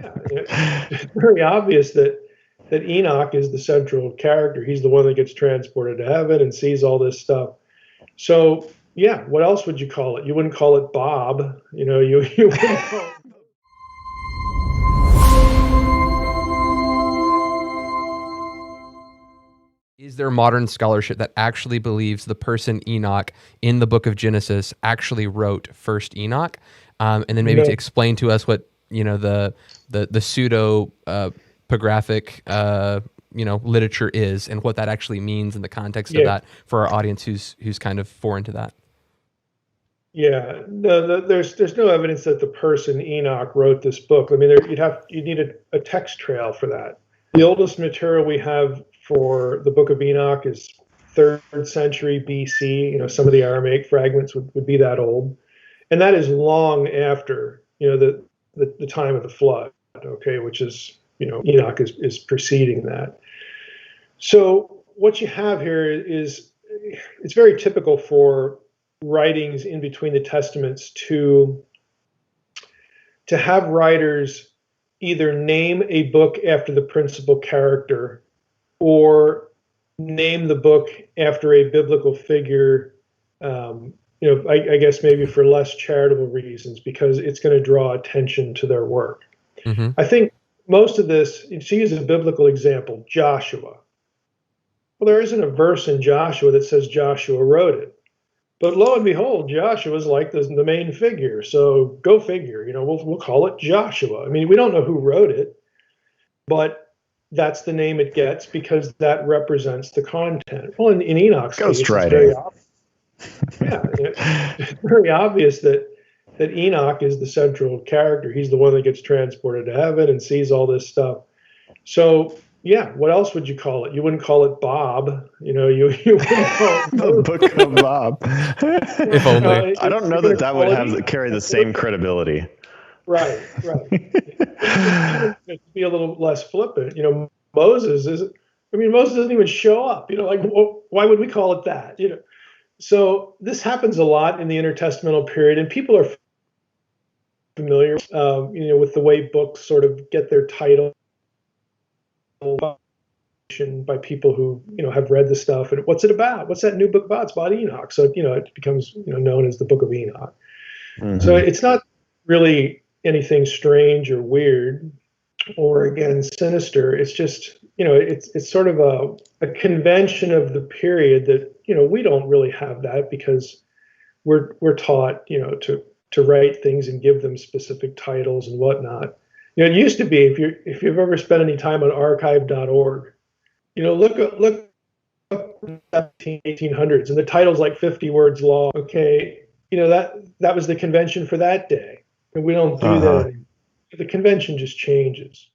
Yeah, it's very obvious that Enoch is the central character. He's the one that gets transported to heaven and sees all this stuff. So yeah, what else would you call it? You wouldn't call it Bob. You wouldn't call it. Is there modern scholarship that actually believes the person Enoch in the book of Genesis actually wrote First Enoch? And then maybe to explain to us what the pseudo epigraphic literature is and what that actually means in the context of that for our audience who's kind of foreign to that. Yeah, no, there's no evidence that the person Enoch wrote this book. I mean, you'd need a text trail for that. The oldest material we have for the Book of Enoch is 3rd century BC. Some of the Aramaic fragments would be that old, and that is long after the time of the flood. Okay, which is Enoch is preceding that. So what you have here is it's very typical for writings in between the testaments to have writers either name a book after the principal character or name the book after a biblical figure, I guess maybe for less charitable reasons, because it's going to draw attention to their work. Mm-hmm. I think most of this, to use a biblical example, Joshua. Well, there isn't a verse in Joshua that says Joshua wrote it. But lo and behold, Joshua's like the main figure. So go figure, we'll call it Joshua. I mean, we don't know who wrote it, but that's the name it gets because that represents the content. Well, in Enoch's case, it's very obvious. Yeah, it's very obvious that Enoch is the central character. He's the one that gets transported to heaven and sees all this stuff. So yeah, what else would you call it? You wouldn't call it Bob. You wouldn't call it the Book of Bob. If only. I don't know that would carry the same credibility. Right. To be a little less flippant, Moses doesn't even show up. Why would we call it that? So this happens a lot in the intertestamental period, and people are familiar, with the way books sort of get their title by people who have read the stuff and what's it about? What's that new book about? It's about Enoch. So it becomes known as the Book of Enoch. Mm-hmm. So it's not really anything strange or weird or again sinister. It's just it's sort of a convention of the period that we don't really have that because we're taught to write things and give them specific titles and whatnot. It used to be, if you've ever spent any time on archive.org, look up 1800s and the title's like 50 words long. Okay, that was the convention for that day, and we don't do that anymore. The convention just changes.